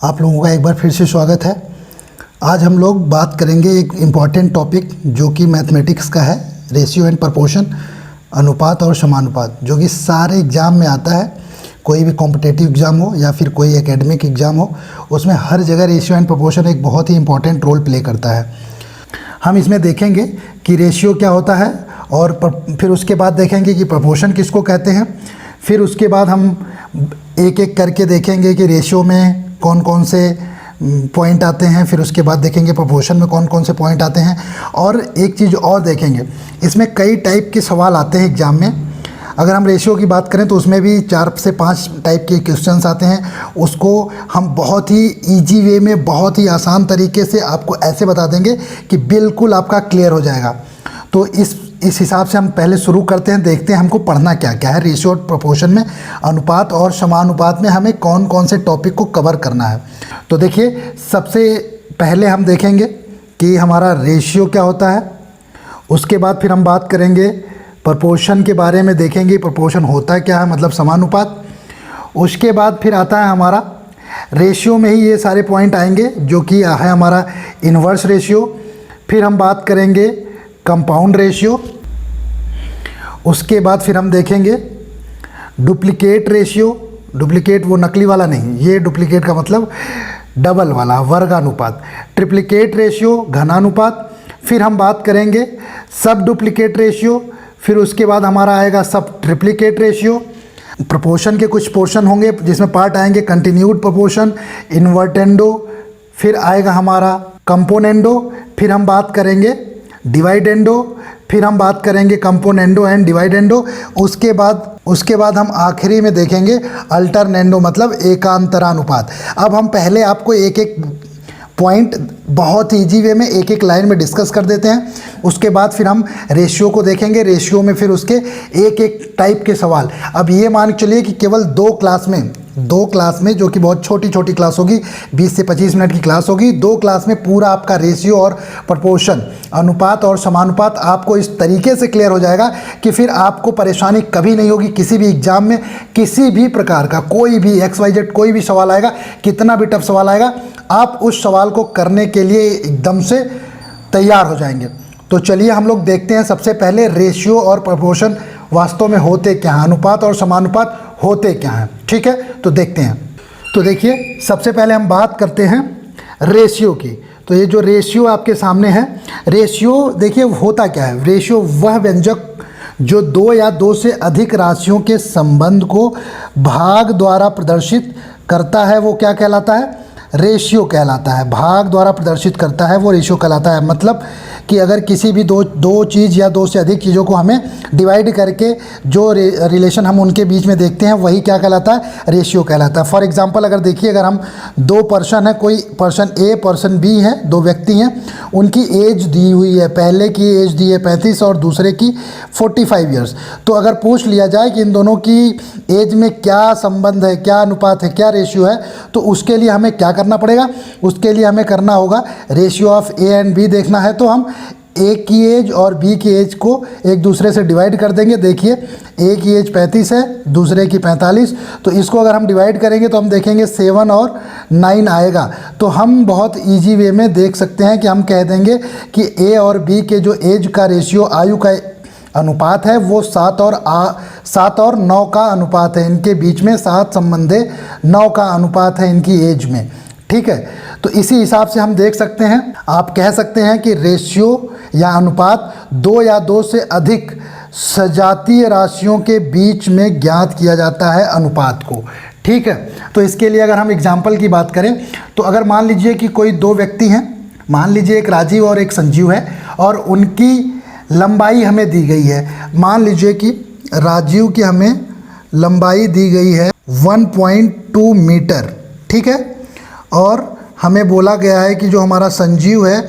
आप लोगों का एक बार फिर से स्वागत है। आज हम लोग बात करेंगे एक इम्पॉर्टेंट टॉपिक जो कि मैथमेटिक्स का है, रेशियो एंड प्रपोर्शन, अनुपात और समानुपात, जो कि सारे एग्ज़ाम में आता है। कोई भी कॉम्पिटिटिव एग्ज़ाम हो या फिर कोई एकेडमिक एग्ज़ाम हो, उसमें हर जगह रेशियो एंड प्रपोर्शन एक बहुत ही इंपॉर्टेंट रोल प्ले करता है। हम इसमें देखेंगे कि रेशियो क्या होता है और फिर उसके बाद देखेंगे कि प्रपोर्शन किसको कहते हैं। फिर उसके बाद हम एक एक करके देखेंगे कि रेशियो में कौन कौन से पॉइंट आते हैं, फिर उसके बाद देखेंगे प्रपोर्शन में कौन कौन से पॉइंट आते हैं। और एक चीज़ और देखेंगे, इसमें कई टाइप के सवाल आते हैं एग्ज़ाम में। अगर हम रेशियो की बात करें तो उसमें भी 4 से 5 टाइप के क्वेश्चंस आते हैं। उसको हम बहुत ही इजी वे में, बहुत ही आसान तरीके से आपको ऐसे बता देंगे कि बिल्कुल आपका क्लियर हो जाएगा। तो इस हिसाब से हम पहले शुरू करते हैं, देखते हैं हमको पढ़ना क्या क्या है। रेशियो और प्रोपोर्शन में, अनुपात और समानुपात में हमें कौन कौन से टॉपिक को कवर करना है। तो देखिए, सबसे पहले हम देखेंगे कि हमारा रेशियो क्या होता है। उसके बाद फिर हम बात करेंगे प्रोपोर्शन के बारे में, देखेंगे प्रोपोर्शन होता क्या है, मतलब समानुपात। उसके बाद फिर आता है हमारा रेशियो में ही ये सारे पॉइंट आएंगे, जो कि है हमारा इन्वर्स रेशियो। फिर हम बात करेंगे कंपाउंड रेशियो। उसके बाद फिर हम देखेंगे डुप्लीकेट रेशियो। डुप्लीकेट वो नकली वाला नहीं, ये डुप्लीकेट का मतलब डबल वाला, वर्गानुपात। Triplicate ratio, घनानुपात। फिर हम बात करेंगे सब डुप्लीकेट रेशियो। फिर उसके बाद हमारा आएगा सब ट्रिप्लीकेट रेशियो। प्रोपोर्शन के कुछ पोर्शन होंगे जिसमें पार्ट आएंगे कंटिन्यूड प्रोपोर्शन, इन्वर्टेंडो। फिर आएगा हमारा कंपोनेंडो। फिर हम बात करेंगे डिवाइडेंडो। फिर हम बात करेंगे कंपोनेंडो एंड डिवाइडेंडो। उसके बाद हम आखिरी में देखेंगे अल्टरनेंडो, मतलब एकांतरानुपात। अब हम पहले आपको एक एक पॉइंट बहुत इजी वे में एक एक लाइन में डिस्कस कर देते हैं। उसके बाद फिर हम रेशियो को देखेंगे। रेशियो में फिर उसके एक एक टाइप के सवाल। अब ये मान के चलिए कि केवल दो क्लास में, जो कि बहुत छोटी छोटी क्लास होगी, 20 से 25 मिनट की क्लास होगी, 2 क्लास में पूरा आपका रेशियो और प्रोपोर्शन, अनुपात और समानुपात आपको इस तरीके से क्लियर हो जाएगा कि फिर आपको परेशानी कभी नहीं होगी। किसी भी एग्जाम में किसी भी प्रकार का कोई भी XYZ कोई भी सवाल आएगा, कितना भी टफ सवाल आएगा, आप उस सवाल को करने के लिए एकदम से तैयार हो जाएंगे। तो चलिए हम लोग देखते हैं सबसे पहले रेशियो और प्रोपोर्शन वास्तव में होते क्या हैं, अनुपात और समानुपात होते क्या हैं। ठीक है, तो देखते हैं। तो देखिए, सबसे पहले हम बात करते हैं रेशियो की। तो ये जो रेशियो आपके सामने है, रेशियो देखिए होता क्या है। रेशियो वह व्यंजक जो 2 या 2 से अधिक राशियों के संबंध को भाग द्वारा प्रदर्शित करता है, वो क्या कहलाता है, रेशियो कहलाता है। भाग द्वारा प्रदर्शित करता है वो रेशियो कहलाता है। मतलब कि अगर किसी भी दो चीज़ या 2 से अधिक चीज़ों को हमें डिवाइड करके जो रिलेशन हम उनके बीच में देखते हैं, वही क्या कहलाता है, रेशियो कहलाता है। फॉर एग्जांपल, अगर देखिए, अगर हम 2 पर्सन है, कोई पर्सन ए पर्सन बी है, 2 व्यक्ति हैं, उनकी एज दी हुई है, पहले की एज दी है 35 और दूसरे की 45 ईयर्स। तो अगर पूछ लिया जाए कि इन दोनों की एज में क्या संबंध है, क्या अनुपात है, क्या रेशियो है, तो उसके लिए हमें क्या करना पड़ेगा, उसके लिए हमें करना होगा ratio of A and B देखना है। तो हम ए की एज और बी की एज को एक दूसरे से डिवाइड कर देंगे। देखिए, ए की एज 35 है, दूसरे की 45, तो इसको अगर हम डिवाइड करेंगे तो हम देखेंगे 7 और 9 आएगा। तो हम बहुत इजी वे में देख सकते हैं कि हम कह देंगे कि ए और बी के जो एज का रेशियो, आयु का अनुपात है, वो 7 और 9 का अनुपात है। इनके बीच में 7 संबंधे 9 का अनुपात है इनकी एज में। ठीक है, तो इसी हिसाब से हम देख सकते हैं, आप कह सकते हैं कि रेशियो या अनुपात 2 या 2 से अधिक सजातीय राशियों के बीच में ज्ञात किया जाता है अनुपात को। ठीक है, तो इसके लिए अगर हम एग्जाम्पल की बात करें तो अगर मान लीजिए कि कोई 2 व्यक्ति हैं, मान लीजिए एक राजीव और एक संजीव है, और उनकी लंबाई हमें दी गई है। मान लीजिए कि राजीव की हमें लंबाई दी गई है 1.2 मीटर। ठीक है, और हमें बोला गया है कि जो हमारा संजीव है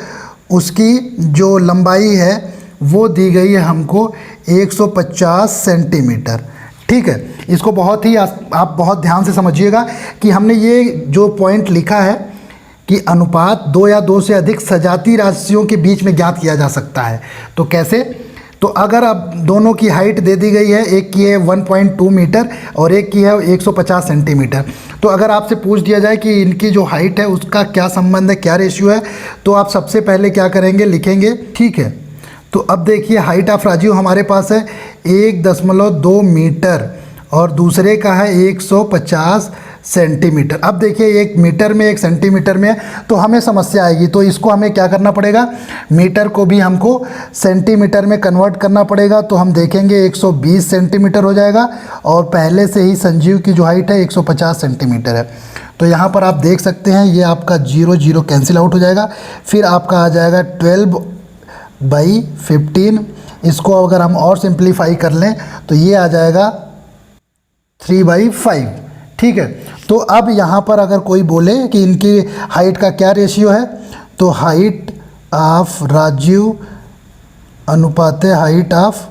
उसकी जो लंबाई है वो दी गई है हमको 150 सेंटीमीटर। ठीक है, इसको बहुत ही आप बहुत ध्यान से समझिएगा कि हमने ये जो पॉइंट लिखा है कि अनुपात 2 या 2 से अधिक सजातीय राशियों के बीच में ज्ञात किया जा सकता है। तो कैसे, तो अगर अब दोनों की हाइट दे दी गई है, एक की है 1.2 मीटर और एक की है 150 सेंटीमीटर, तो अगर आपसे पूछ दिया जाए कि इनकी जो हाइट है उसका क्या संबंध है, क्या रेशियो है, तो आप सबसे पहले क्या करेंगे, लिखेंगे। ठीक है, तो अब देखिए हाइट ऑफ राजीव हमारे पास है 1.2 मीटर और दूसरे का है 150 सेंटीमीटर। अब देखिए एक मीटर में एक सेंटीमीटर में तो हमें समस्या आएगी, तो इसको हमें क्या करना पड़ेगा, मीटर को भी हमको सेंटीमीटर में कन्वर्ट करना पड़ेगा। तो हम देखेंगे 120 सेंटीमीटर हो जाएगा और पहले से ही संजीव की जो हाइट है 150 सेंटीमीटर है। तो यहाँ पर आप देख सकते हैं ये आपका 0 0 कैंसिल आउट हो जाएगा, फिर आपका आ जाएगा 12/15। इसको अगर हम और सिंप्लीफाई कर लें तो ये आ जाएगा 3/5। ठीक है, तो अब यहाँ पर अगर कोई बोले कि इनकी हाइट का क्या रेशियो है, तो हाइट ऑफ राजीव अनुपाते हाइट ऑफ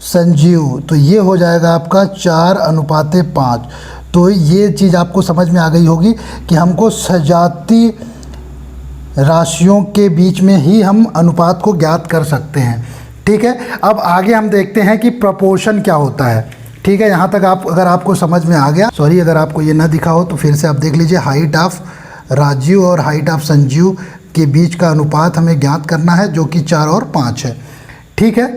संजीव, तो ये हो जाएगा आपका 4:5। तो ये चीज़ आपको समझ में आ गई होगी कि हमको सजातीय राशियों के बीच में ही हम अनुपात को ज्ञात कर सकते हैं। ठीक है, अब आगे हम देखते हैं कि प्रपोर्शन क्या होता है। ठीक है, यहाँ तक अगर आपको समझ में आ गया, सॉरी अगर आपको ये ना दिखा हो तो फिर से आप देख लीजिए। हाइट ऑफ राजीव और हाइट ऑफ संजीव के बीच का अनुपात हमें ज्ञात करना है जो कि 4 और 5 है। ठीक है,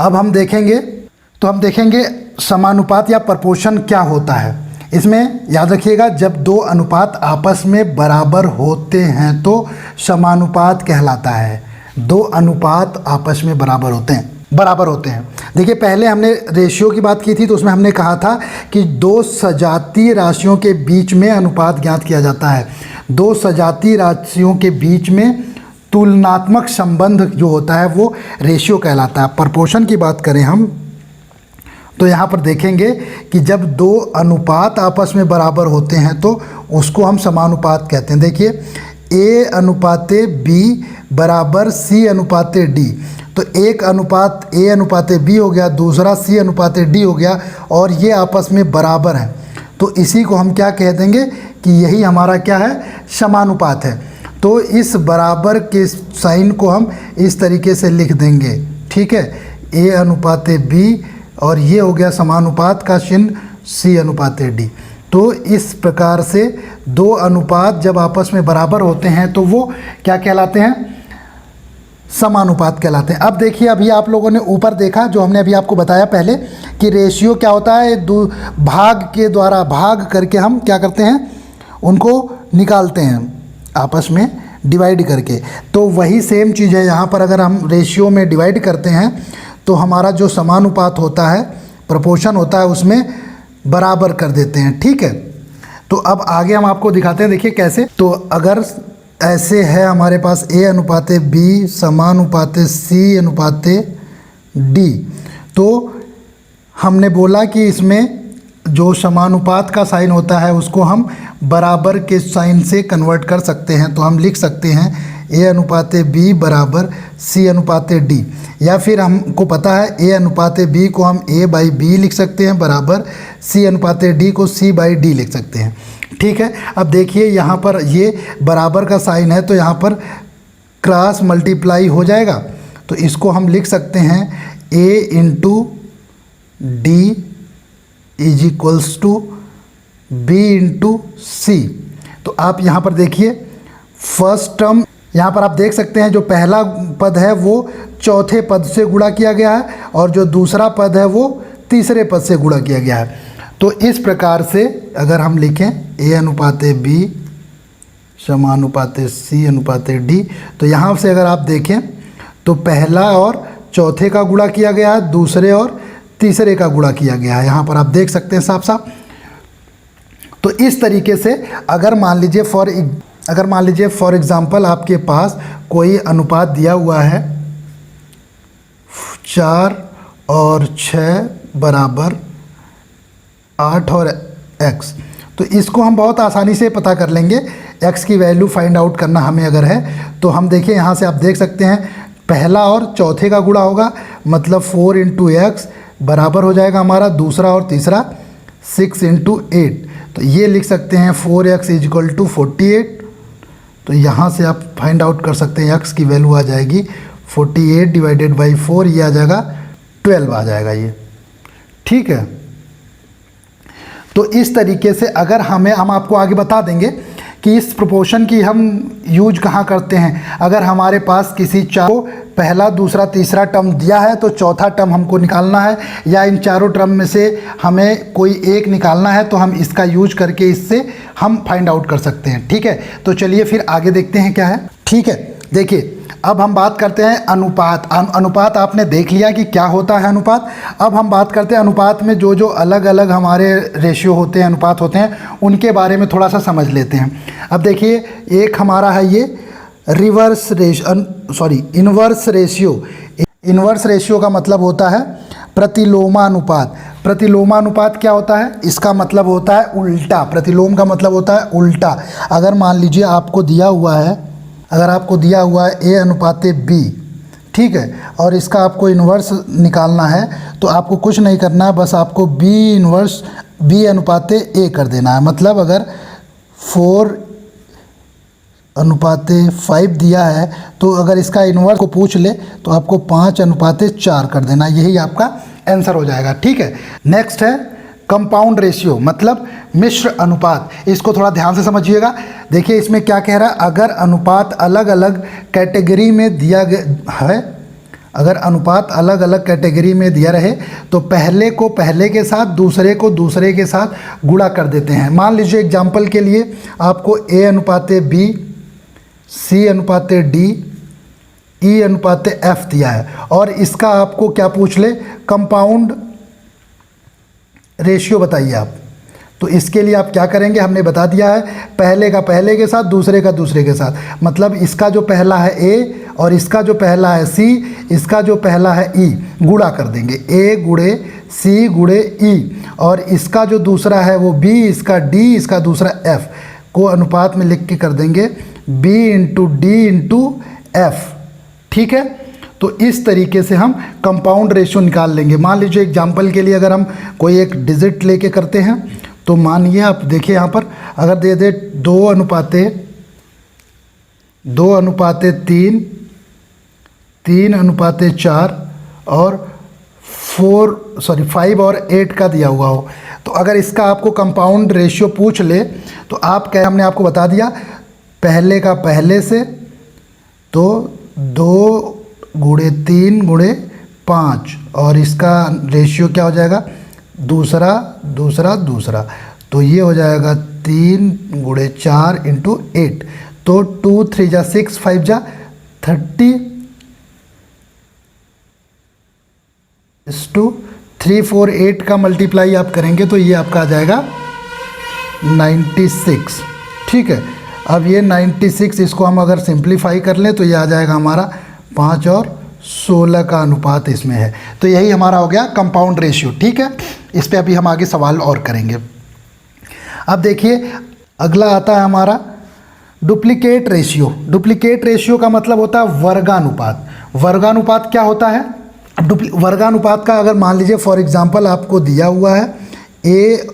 अब हम देखेंगे, तो हम देखेंगे समानुपात या प्रपोर्शन क्या होता है। इसमें याद रखिएगा, जब दो अनुपात आपस में बराबर होते हैं तो समानुपात कहलाता है। दो अनुपात आपस में बराबर होते हैं। देखिए पहले हमने रेशियो की बात की थी, तो उसमें हमने कहा था कि दो सजातीय राशियों के बीच में अनुपात ज्ञात किया जाता है। दो सजातीय राशियों के बीच में तुलनात्मक संबंध जो होता है वो रेशियो कहलाता है। प्रपोर्शन की बात करें हम तो यहाँ पर देखेंगे कि जब दो अनुपात आपस में बराबर होते हैं तो उसको हम समानुपात कहते हैं। देखिए A/B बराबर C/D, तो एक अनुपात A/B हो गया, दूसरा C/D हो गया और ये आपस में बराबर हैं, तो इसी को हम क्या कह देंगे कि यही हमारा क्या है, समानुपात है। तो इस बराबर के साइन को हम इस तरीके से लिख देंगे। ठीक है, A/B और ये हो गया समानुपात का चिन्ह C/D। तो इस प्रकार से दो अनुपात जब आपस में बराबर होते हैं तो वो क्या कहलाते हैं, समानुपात कहलाते हैं। अब देखिए अभी आप लोगों ने ऊपर देखा, जो हमने अभी आपको बताया पहले कि रेशियो क्या होता है, भाग के द्वारा भाग करके हम क्या करते हैं, उनको निकालते हैं आपस में डिवाइड करके। तो वही सेम चीज़ है यहाँ पर, अगर हम रेशियो में डिवाइड करते हैं तो हमारा जो समानुपात होता है, प्रपोर्शन होता है, उसमें बराबर कर देते हैं। ठीक है, तो अब आगे हम आपको दिखाते हैं, देखिए कैसे। तो अगर ऐसे है हमारे पास A/B समानुपाते C/D, तो हमने बोला कि इसमें जो समानुपात का साइन होता है उसको हम बराबर के साइन से कन्वर्ट कर सकते हैं। तो हम लिख सकते हैं A/B बराबर C/D, या फिर हमको पता है A/B को हम A/B लिख सकते हैं बराबर C/D को C/D लिख सकते हैं। ठीक है, अब देखिए यहाँ पर ये बराबर का साइन है तो यहाँ पर क्रॉस मल्टीप्लाई हो जाएगा, तो इसको हम लिख सकते हैं A/D is equals to B/C। तो आप यहाँ पर देखिए फर्स्ट टर्म, यहाँ पर आप देख सकते हैं जो पहला पद है वो चौथे पद से गुणा किया गया है और जो दूसरा पद है वो तीसरे पद से गुणा किया गया है। तो इस प्रकार से अगर हम लिखें A/B समानुपाते C/D, तो यहाँ से अगर आप देखें तो पहला और चौथे का गुणा किया गया है, दूसरे और तीसरे का गुणा किया गया है, यहाँ पर आप देख सकते हैं साफ साफ। तो इस तरीके से अगर मान लीजिए फॉर एग्जांपल आपके पास कोई अनुपात दिया हुआ है 4 और 6 बराबर 8 और x, तो इसको हम बहुत आसानी से पता कर लेंगे। x की वैल्यू फाइंड आउट करना हमें अगर है तो हम देखिए यहाँ से आप देख सकते हैं पहला और चौथे का गुणा होगा, मतलब 4 × x बराबर हो जाएगा हमारा दूसरा और तीसरा 6 × 8, तो ये लिख सकते हैं 4x = 48। तो यहाँ से आप फाइंड आउट कर सकते हैं x की वैल्यू आ जाएगी 48 डिवाइडेड बाई 4, ये आ जाएगा 12 आ जाएगा ये, ठीक है। तो इस तरीके से अगर हम आपको आगे बता देंगे कि इस प्रोपोर्शन की हम यूज कहाँ करते हैं। अगर हमारे पास किसी चारों पहला दूसरा तीसरा टर्म दिया है तो चौथा टर्म हमको निकालना है, या इन चारों टर्म में से हमें कोई एक निकालना है, तो हम इसका यूज करके इससे हम फाइंड आउट कर सकते हैं, ठीक है। तो चलिए फिर आगे देखते हैं क्या है, ठीक है। देखिए अब हम बात करते हैं अनुपात। अनुपात आपने देख लिया कि क्या होता है अनुपात। अब हम बात करते हैं अनुपात में जो जो अलग अलग हमारे रेशियो होते हैं, अनुपात होते हैं, उनके बारे में थोड़ा सा समझ लेते हैं। अब देखिए एक हमारा है ये इन्वर्स रेशियो। इन्वर्स रेशियो का मतलब होता है प्रतिलोमानुपात। प्रतिलोमानुपात क्या होता है? इसका मतलब होता है उल्टा। प्रतिलोम का मतलब होता है उल्टा। अगर मान लीजिए आपको दिया हुआ है, अगर आपको दिया हुआ है A अनुपाते B, ठीक है, और इसका आपको इन्वर्स निकालना है, तो आपको कुछ नहीं करना है, बस आपको B अनुपाते A कर देना है। मतलब अगर 4 अनुपाते 5 दिया है, तो अगर इसका इन्वर्स को पूछ ले तो आपको 5 अनुपाते 4 कर देना, यही आपका आंसर हो जाएगा, ठीक है। नेक्स्ट है कंपाउंड रेशियो, मतलब मिश्र अनुपात। इसको थोड़ा ध्यान से समझिएगा। देखिए इसमें क्या कह रहा है, अगर अनुपात अलग अलग कैटेगरी में दिया गया है, अगर अनुपात अलग अलग कैटेगरी में दिया रहे तो पहले को पहले के साथ, दूसरे को दूसरे के साथ गुणा कर देते हैं। मान लीजिए एग्जाम्पल के लिए आपको A अनुपाते B, C अनुपाते D, E अनुपाते F दिया है, और इसका आपको क्या पूछ ले, कंपाउंड रेशियो बताइए आप। तो इसके लिए आप क्या करेंगे, हमने बता दिया है, पहले का पहले के साथ, दूसरे का दूसरे के साथ। मतलब इसका जो पहला है A और इसका जो पहला है C, इसका जो पहला है E, गुणा कर देंगे, A गुणे C गुणे E, और इसका जो दूसरा है वो B, इसका D, इसका दूसरा F को अनुपात में लिख के कर देंगे B into D into F, ठीक है। तो इस तरीके से हम कंपाउंड रेशियो निकाल लेंगे। मान लीजिए एग्जाम्पल के लिए अगर हम कोई एक डिजिट लेके करते हैं, तो मानिए आप देखिए यहाँ पर अगर दे दे 2 अनुपाते 3, 3 अनुपाते 4 और 5 और 8 का दिया हुआ हो, तो अगर इसका आपको कंपाउंड रेशियो पूछ ले तो आप क्या, हमने आपको बता दिया पहले का पहले से, तो 2 गुणे 3 गुणे 5, और इसका रेशियो क्या हो जाएगा, दूसरा दूसरा दूसरा, तो ये हो जाएगा 3 गुणे 4 इंटू 8, तो 2 3 जा 6, 5 जा 30 टू 3 4 8 का मल्टीप्लाई आप करेंगे तो ये आपका आ जाएगा 96, ठीक है। अब ये 96, इसको हम अगर सिंप्लीफाई कर लें तो ये आ जाएगा हमारा 5 और 16 का अनुपात इसमें है। तो यही हमारा हो गया कंपाउंड रेशियो, ठीक है। इस पे अभी हम आगे सवाल और करेंगे। अब देखिए अगला आता है हमारा डुप्लीकेट रेशियो। डुप्लीकेट रेशियो का मतलब होता है वर्गानुपात। वर्गानुपात क्या होता है? वर्गानुपात का अगर मान लीजिए फॉर एग्जांपल आपको दिया हुआ है ए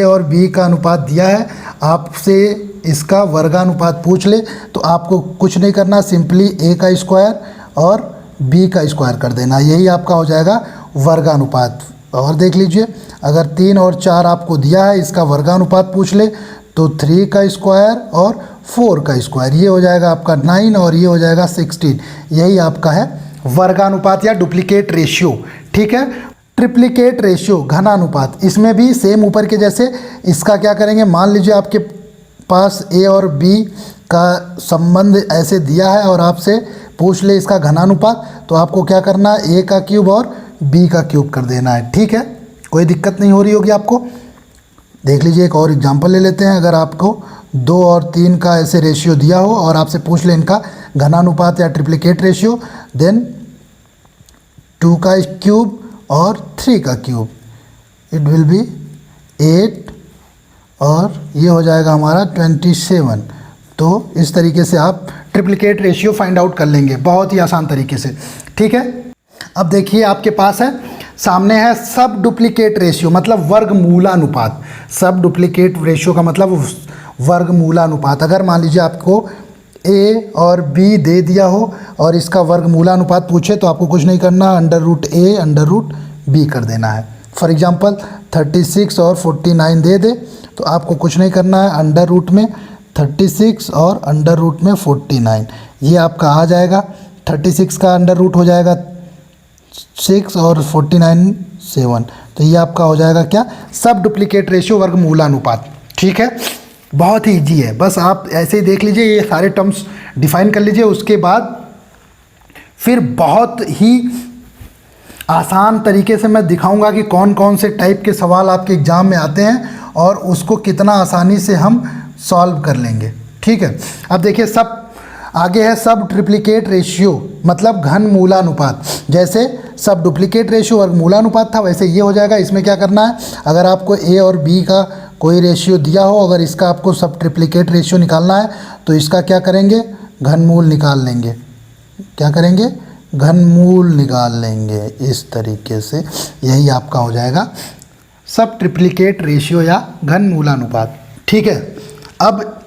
और बी का अनुपात दिया है, आपसे इसका वर्गानुपात पूछ ले तो आपको कुछ नहीं करना, सिंपली ए का स्क्वायर और बी का स्क्वायर कर देना, यही आपका हो जाएगा वर्गानुपात। और देख लीजिए अगर 3 और 4 आपको दिया है, इसका वर्गानुपात पूछ ले तो 3 का स्क्वायर और 4 का स्क्वायर, ये हो जाएगा आपका 9 और ये हो जाएगा 16, यही आपका है वर्गानुपात या डुप्लीकेट रेशियो, ठीक है। ट्रिप्लीकेट रेशियो घनानुपात, इसमें भी सेम ऊपर के जैसे इसका क्या करेंगे, मान लीजिए आपके पास ए और बी का संबंध ऐसे दिया है और आपसे पूछ ले इसका घनानुपात, तो आपको क्या करना है, ए का क्यूब और बी का क्यूब कर देना है, ठीक है। कोई दिक्कत नहीं हो रही होगी आपको। देख लीजिए एक और एग्जांपल ले लेते हैं। अगर आपको 2 और 3 का ऐसे रेशियो दिया हो और आपसे पूछ ले इनका घनानुपात या ट्रिप्लीकेट रेशियो, देन 2 का क्यूब और 3 का क्यूब, इट विल बी 8 और ये हो जाएगा हमारा 27। तो इस तरीके से आप ट्रिप्लीकेट रेशियो फाइंड आउट कर लेंगे बहुत ही आसान तरीके से, ठीक है। अब देखिए आपके पास है, सामने है सब डुप्लीकेट रेशियो, मतलब वर्गमूलानुपात। सब डुप्लीकेट रेशियो का मतलब वर्गमूलानुपात। अगर मान लीजिए आपको ए और बी दे दिया हो और इसका वर्गमूलानुपात पूछे तो आपको कुछ नहीं करना, under root A under root B कर देना है। फॉर एग्जांपल 36 और 49 दे दे तो आपको कुछ नहीं करना है, अंडर रूट में 36 और अंडर रूट में 49, ये आपका आ जाएगा। 36 का अंडर रूट हो जाएगा 6 और 49 7, तो ये आपका हो जाएगा क्या, सब डुप्लीकेट रेशियो वर्गमूलानुपात। ठीक है, बहुत ही ईजी है, बस आप ऐसे ही देख लीजिए, ये सारे टर्म्स डिफाइन कर लीजिए। उसके बाद फिर बहुत ही आसान तरीके से मैं दिखाऊंगा कि कौन कौन से टाइप के सवाल आपके एग्ज़ाम में आते हैं और उसको कितना आसानी से हम सॉल्व कर लेंगे। ठीक है, अब देखिए सब आगे है सब ट्रिप्लिकेट रेशियो मतलब घन मूलानुपात। जैसे सब डुप्लीकेट रेशियो वर्गमूलानुपात था वैसे ये हो जाएगा। इसमें क्या करना है, अगर आपको ए और बी का कोई रेशियो दिया हो, अगर इसका आपको सब ट्रिप्लिकेट रेशियो निकालना है तो इसका क्या करेंगे, घनमूल निकाल लेंगे। क्या करेंगे, घनमूल निकाल लेंगे। इस तरीके से यही आपका हो जाएगा सब ट्रिप्लिकेट रेशियो या घनमूलानुपात। ठीक है, अब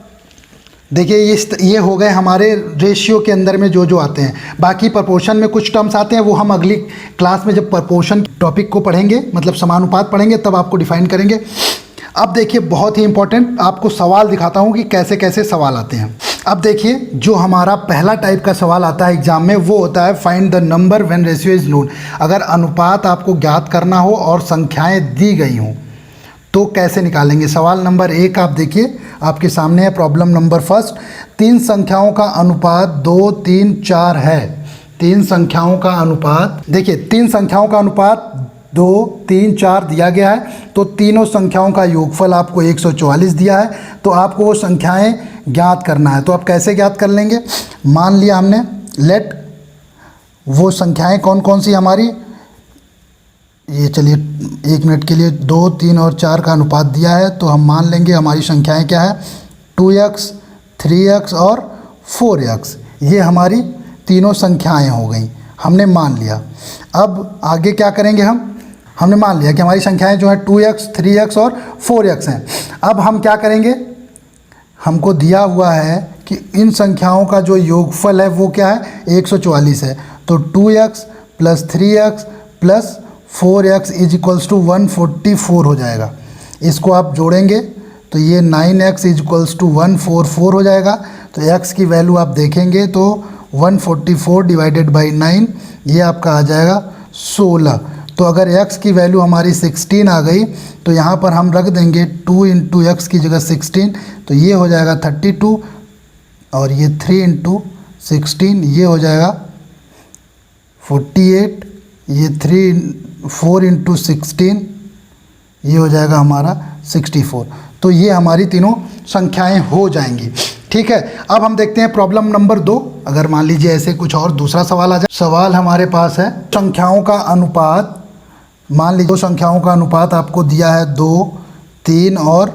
देखिए ये हो गए हमारे रेशियो के अंदर में जो जो आते हैं। बाकी प्रपोर्शन में कुछ टर्म्स आते हैं, वो हम अगली क्लास में जब प्रपोर्शन टॉपिक को पढ़ेंगे, मतलब समानुपात पढ़ेंगे, तब आपको डिफाइन करेंगे। अब देखिए बहुत ही इंपॉर्टेंट आपको सवाल दिखाता हूँ कि कैसे कैसे सवाल आते हैं। अब देखिए जो हमारा पहला टाइप का सवाल आता है एग्जाम में वो होता है find the number when ratio is known. अगर अनुपात आपको ज्ञात करना हो और संख्याएं दी गई हों तो कैसे निकालेंगे। सवाल नंबर 1 आप देखिए आपके सामने है, प्रॉब्लम नंबर फर्स्ट। 3 संख्याओं का अनुपात 2 3 4 है। 3 संख्याओं का अनुपात, देखिए 3 संख्याओं का अनुपात 2 3 4 दिया गया है, तो तीनों संख्याओं का योगफल आपको 144 दिया है, तो आपको वो संख्याएं ज्ञात करना है। तो आप कैसे ज्ञात कर लेंगे, मान लिया हमने लेट वो संख्याएं कौन कौन सी हमारी, ये चलिए 1 मिनट के लिए 2 3 और 4 का अनुपात दिया है, तो हम मान लेंगे हमारी संख्याएं क्या है 2x 3x और 4x। ये हमारी तीनों संख्याएं हो गई, हमने मान लिया। अब आगे क्या करेंगे, हमने मान लिया कि हमारी संख्याएं जो है 2x 3x और 4x हैं। अब हम क्या करेंगे, हमको दिया हुआ है कि इन संख्याओं का जो योगफल है वो क्या है 144 है, तो 2x plus 3x plus 4x is equals to 144 हो जाएगा। इसको आप जोड़ेंगे तो ये 9x इज इक्वल्स टू 144 हो जाएगा। तो x की वैल्यू आप देखेंगे तो 144 डिवाइडेड बाई 9 ये आपका आ जाएगा 16। तो अगर x की वैल्यू हमारी 16 आ गई तो यहाँ पर हम रख देंगे 2 इंटू एक्स की जगह 16, तो ये हो जाएगा 32 और ये 3 इंटू 16 ये हो जाएगा 48, ये 4 इंटू 16 ये हो जाएगा हमारा 64। तो ये हमारी तीनों संख्याएं हो जाएंगी। ठीक है, अब हम देखते हैं प्रॉब्लम नंबर 2। अगर मान लीजिए ऐसे कुछ और दूसरा सवाल आ जाए। सवाल हमारे पास है संख्याओं का अनुपात, मान लीजिए 2 संख्याओं का अनुपात आपको दिया है 2 3 और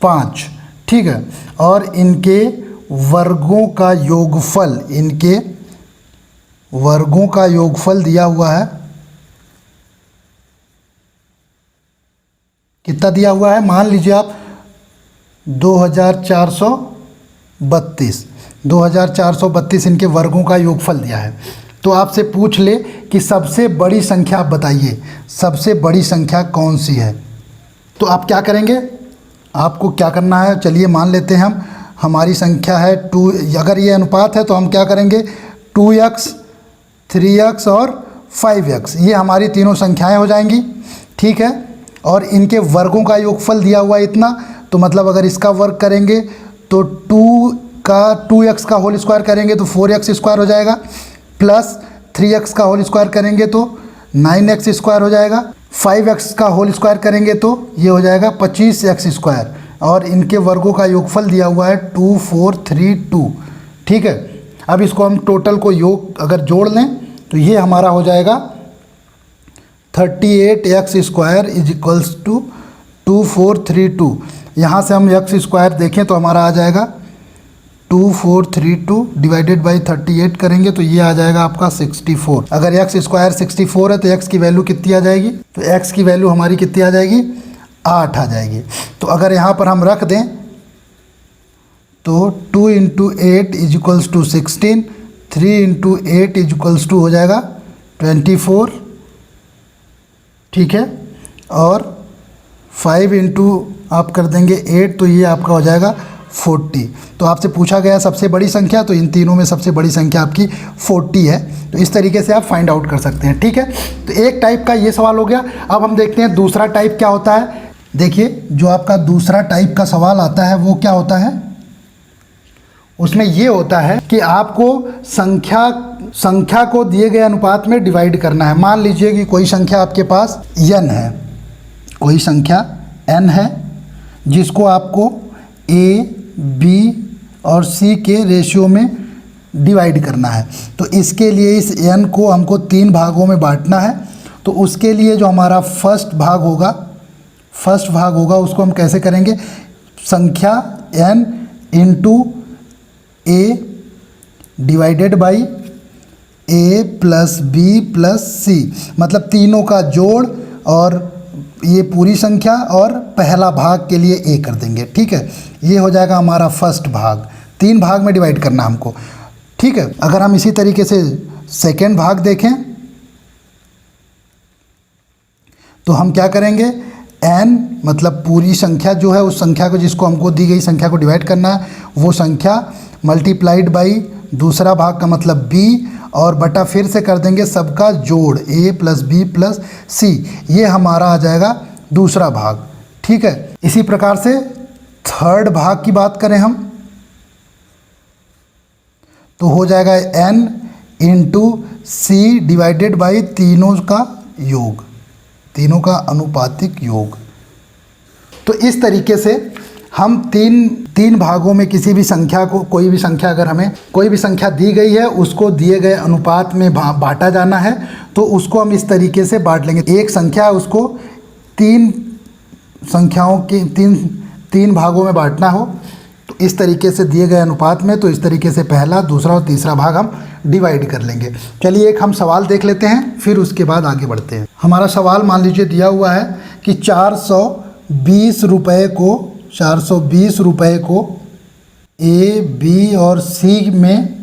5। ठीक है, और इनके वर्गों का योगफल, इनके वर्गों का योगफल दिया हुआ है, कितना दिया हुआ है, मान लीजिए आप 2432 इनके वर्गों का योगफल दिया है। तो आपसे पूछ ले कि सबसे बड़ी संख्या आप बताइए, सबसे बड़ी संख्या कौन सी है। तो आप क्या करेंगे, आपको क्या करना है, चलिए मान लेते हैं हम हमारी संख्या है 2, अगर ये अनुपात है तो हम क्या करेंगे 2x 3x और 5x, ये हमारी तीनों संख्याएं हो जाएंगी। ठीक है, और इनके वर्गों का योगफल दिया हुआ है इतना, तो मतलब अगर इसका वर्ग करेंगे तो 2x का होल स्क्वायर करेंगे तो 4x स्क्वायर हो जाएगा, प्लस 3x का होल स्क्वायर करेंगे तो 9x स्क्वायर हो जाएगा, 5x का होल स्क्वायर करेंगे तो ये हो जाएगा 25x स्क्वायर, और इनके वर्गों का योगफल दिया हुआ है 2 4 3 2। ठीक है, अब इसको हम टोटल को योग अगर जोड़ लें तो ये हमारा हो जाएगा 38x square is equals to 2432। यहाँ से हम x स्क्वायर देखें तो हमारा आ जाएगा 2432 डिवाइडेड बाई 38 करेंगे तो ये आ जाएगा आपका 64। अगर x स्क्वायर 64 है तो x की वैल्यू कितनी आ जाएगी, तो x की वैल्यू हमारी कितनी आ जाएगी 8 आ जाएगी। तो अगर यहाँ पर हम रख दें तो 2 × 8 = 16, 3 × 8 = हो जाएगा 24, ठीक है। और 5 × आप कर देंगे 8, तो ये आपका हो जाएगा 40। तो आपसे पूछा गया सबसे बड़ी संख्या, तो इन तीनों में सबसे बड़ी संख्या आपकी 40 है। तो इस तरीके से आप फाइंड आउट कर सकते हैं, ठीक है। तो एक टाइप का ये सवाल हो गया। अब हम देखते हैं दूसरा टाइप क्या होता है। देखिए, जो आपका दूसरा टाइप का सवाल आता है वो क्या होता है, उसमें ये होता है कि आपको संख्या को दिए गए अनुपात में डिवाइड करना है। मान लीजिए कि कोई संख्या आपके पास n है, कोई संख्या n है, जिसको आपको a, b और c के रेशियो में डिवाइड करना है। तो इसके लिए इस n को हमको 3 भागों में बांटना है। तो उसके लिए जो हमारा फर्स्ट भाग होगा उसको हम कैसे करेंगे, संख्या n × a divided by a + b + c, मतलब तीनों का जोड़ और ये पूरी संख्या और पहला भाग के लिए a कर देंगे, ठीक है। ये हो जाएगा हमारा फर्स्ट भाग। 3 भाग में डिवाइड करना हमको, ठीक है। अगर हम इसी तरीके से सेकेंड भाग देखें तो हम क्या करेंगे, n मतलब पूरी संख्या जो है, उस संख्या को, जिसको हमको दी गई संख्या को डिवाइड करना है, वो संख्या मल्टीप्लाइड बाई दूसरा भाग का मतलब b, और बटा फिर से कर देंगे सबका जोड़ a + b + c। ये हमारा आ जाएगा दूसरा भाग, ठीक है। इसी प्रकार से थर्ड भाग की बात करें हम, तो हो जाएगा n × c डिवाइडेड बाई तीनों का योग, तीनों का अनुपातिक योग। तो इस तरीके से हम तीन भागों में किसी भी संख्या को, कोई भी संख्या अगर हमें कोई भी संख्या दी गई है, उसको दिए गए अनुपात में बांटा जाना है, तो उसको हम इस तरीके से बांट लेंगे। एक संख्या है, उसको 3 संख्याओं के 3 भागों में बांटना हो, तो इस तरीके से दिए गए अनुपात में, तो इस तरीके से पहला, दूसरा और तीसरा भाग हम डिवाइड कर लेंगे। चलिए एक हम सवाल देख लेते हैं, फिर उसके बाद आगे बढ़ते हैं। हमारा सवाल मान लीजिए दिया हुआ है कि 420 रुपये को A, B और C में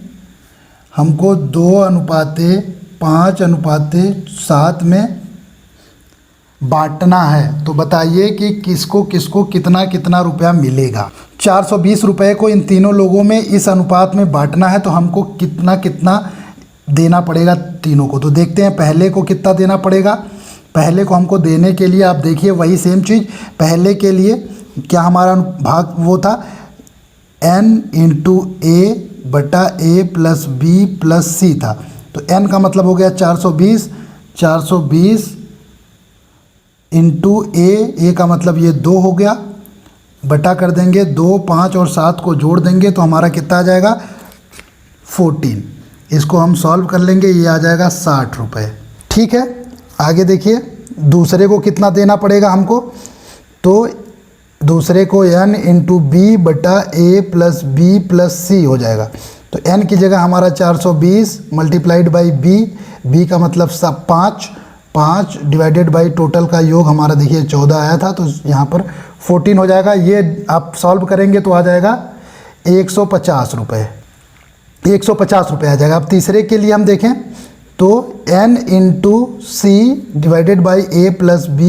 हमको 2:5:7 में बांटना है। तो बताइए कि किसको किसको कितना कितना रुपया मिलेगा। 420 रुपये को इन तीनों लोगों में इस अनुपात में बांटना है, तो हमको कितना कितना देना पड़ेगा तीनों को। तो देखते हैं पहले को कितना देना पड़ेगा। पहले को हमको देने के लिए आप देखिए वही सेम चीज़, पहले के लिए क्या हमारा भाग वो था, n × a बटा a + b + c था। तो n का मतलब हो गया 420 × a का मतलब ये 2 हो गया, बटा कर देंगे 2, 5 और 7 को जोड़ देंगे, तो हमारा कितना आ जाएगा 14। इसको हम सॉल्व कर लेंगे, ये आ जाएगा 60 रुपये, ठीक है। आगे देखिए दूसरे को कितना देना पड़ेगा हमको, तो दूसरे को n × b बटा a + b + c हो जाएगा। तो n की जगह हमारा 420 मल्टीप्लाइड बाई b का मतलब सब 5 डिवाइडेड बाई टोटल का योग हमारा देखिए 14 आया था, तो यहाँ पर 14 हो जाएगा। ये आप सॉल्व करेंगे तो आ जाएगा 150 रुपये, 150 रुपये आ जाएगा। अब तीसरे के लिए हम देखें तो n × c divided by a + b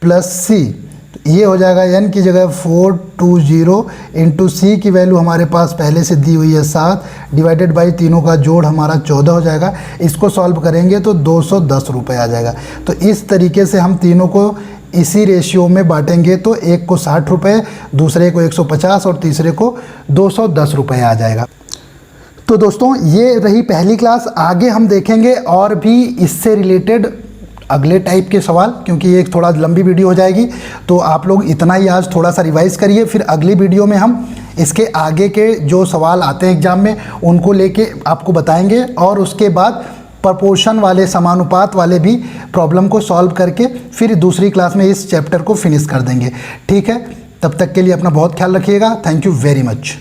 + c, तो ये हो जाएगा n की जगह 420 × c की वैल्यू हमारे पास पहले से दी हुई है 7 डिवाइडेड बाई तीनों का जोड़ हमारा 14 हो जाएगा। इसको सॉल्व करेंगे तो 210 रुपये आ जाएगा। तो इस तरीके से हम तीनों को इसी रेशियो में बांटेंगे, तो एक को 60 रुपये, दूसरे को 150 और तीसरे को 210 रुपये आ जाएगा। तो दोस्तों ये रही पहली क्लास। आगे हम देखेंगे और भी इससे रिलेटेड अगले टाइप के सवाल, क्योंकि ये एक थोड़ा लंबी वीडियो हो जाएगी, तो आप लोग इतना ही आज थोड़ा सा रिवाइज करिए। फिर अगली वीडियो में हम इसके आगे के जो सवाल आते हैं एग्जाम में उनको लेके आपको बताएंगे, और उसके बाद प्रपोर्शन वाले, समानुपात वाले भी प्रॉब्लम को सॉल्व करके फिर दूसरी क्लास में इस चैप्टर को फिनिश कर देंगे, ठीक है। तब तक के लिए अपना बहुत ख्याल रखिएगा। Thank you very much.